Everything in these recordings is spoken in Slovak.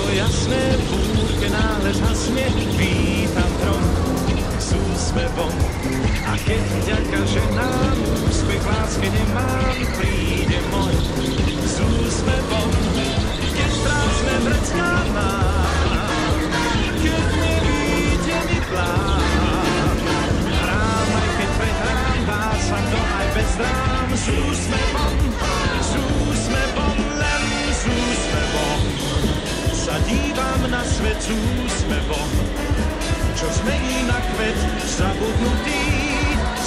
všetko jasné, v búrke náhle zhasne, vítam tron s úsmevom. A keď vďaka ženám úspech v láske nemám, príde môj s úsmevom. Keď prázdne vrecká mám, keď nevíde mi plán, hrám aj keď prehrám, vášam to aj bez drám, s úsmevom, len s úsmevom. Sa dívam na svet s úsmevom, čo zmení na kvet zabudnutý,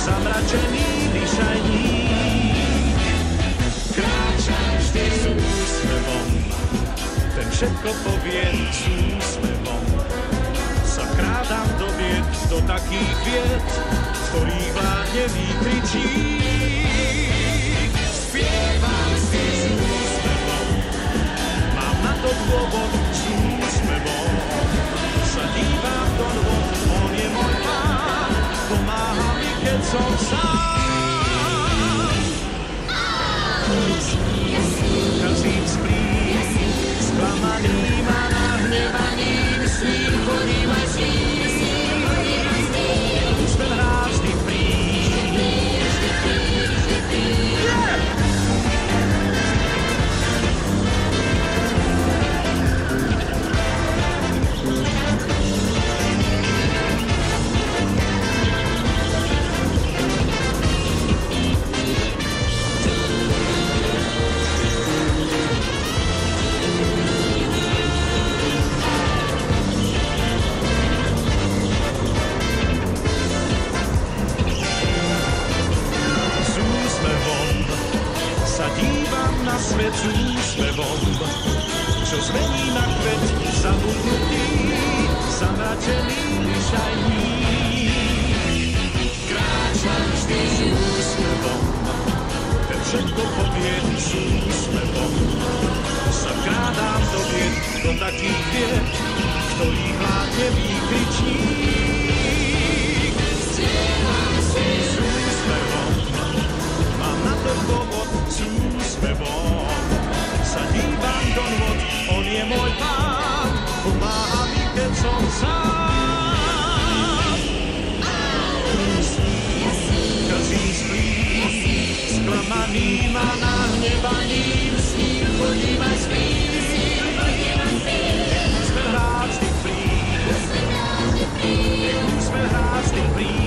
zamračený, vyšajný. Kráčam vždy s úsmevom, ten všetko povie s úsmevom. Sa krádam do vied, do takých vied, v ktorých vládne výkričík. Spievam si s úsmevom, mám na to dôvod s úsmevom. Sa dívam do nôd, on je môj pán, pomáha mi, keď som sám. Kazím splín, sklamaným a nahnevaným, s ním chodím aj s ním. Úsmev hrá vždy príď. Na svet s úsmevom, čo zmení na kvet zabudnutý, zamračený, vyšajný. Kráčam vždy s úsmevom, ten všetko povie s úsmevom. Sa krádám do vied, do takých vied, ktorých vládne výkričník. Spievam si s úsmevom, mám na to dôvod s úsmevom. Sa dívam do nôd, on je môj pán, pomáha mi, keď som sám. Kazím splín, sklamaným a nahnevaným, s ním chodím aj spím. Úsmev hrá vždy príď, úsmev hrá vždy príď, úsmev hrá vždy príď.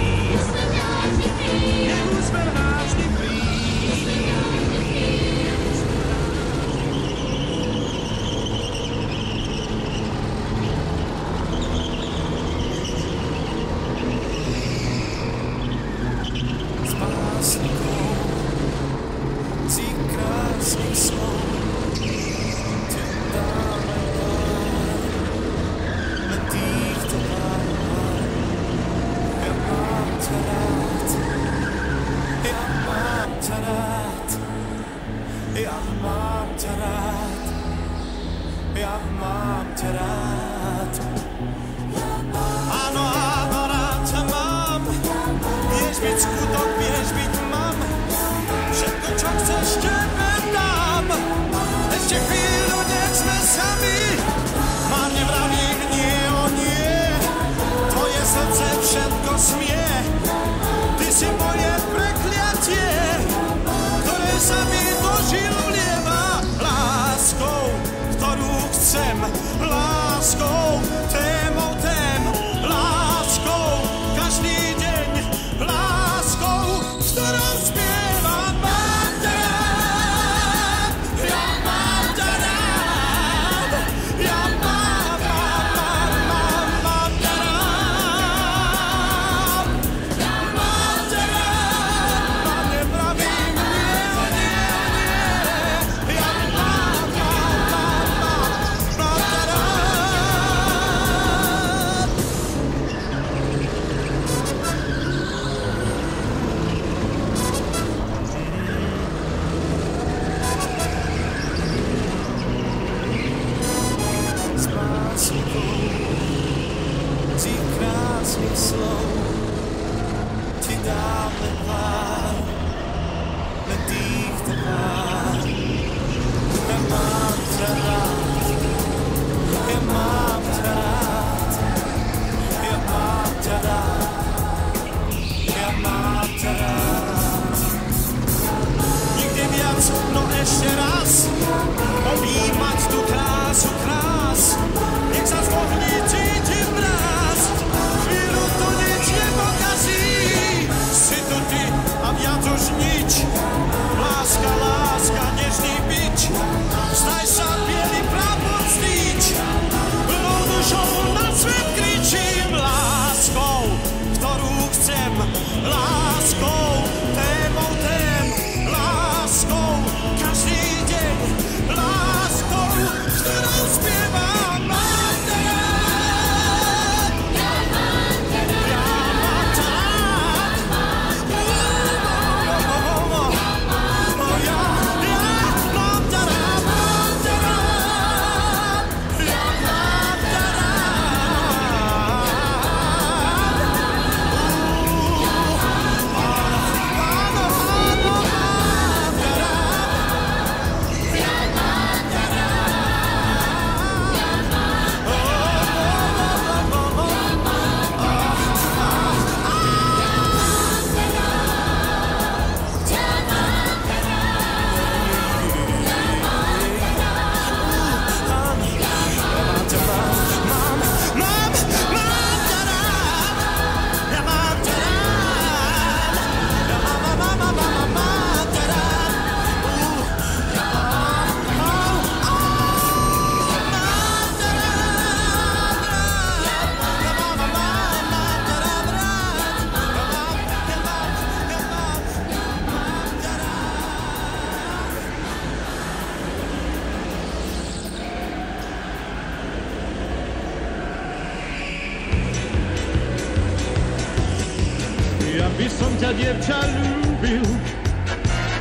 ťa, dievča, ľúbil,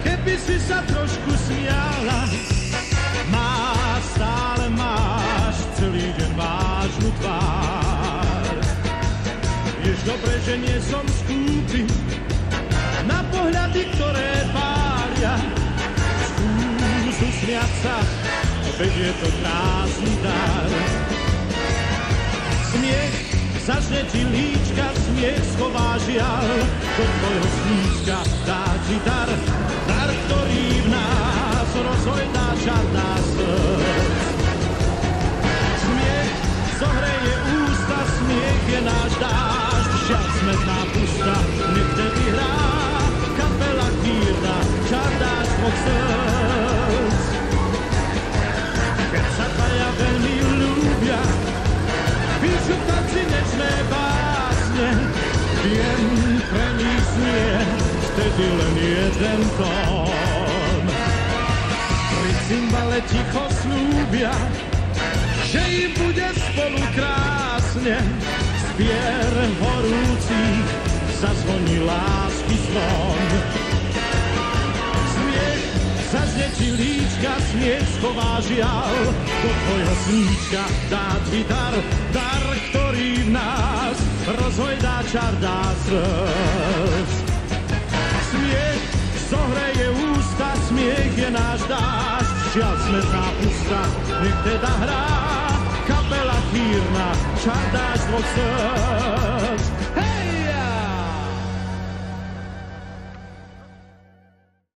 keby si sa trošku smiala. Stále máš celý deň vážnu tvár. Vieš dobre, že nie som skúpy na pohľady, ktoré pália. Skús usmiať sa, veď je to krásny dar. Smiech zažne ti líčka, smiech schová žiaľ, do tvojho sníčka dá ti dar, dar, ktorý v nás rozhojdá žádná srdc. Smiech zohreje ústa, smiech je náš dážď, žiaľ smetná pusta, nech vtedy hrá kapela chýrna, čar dážď dvoch srdc. Keď sa dvaja veľmi ľúbia, píšu tanci nečné básne, viem, pre nich znie vtedy len jeden tón. Pri cymbale ticho slúbia, že im bude spolu krásne, zbier horúcich zazvoní lásky zvon. Smiech zažne ti líčka, smiech schová žiaľ, do tvojho sníčka dá ti dar, dar, ktorý v nás rozhojdá čar, dá srdc. Smiech zohreje ústa, smiech je náš dážď, žiaľ smetná pusta, nech teda hrá kapela chýrna, čar dážď dvoch srdc.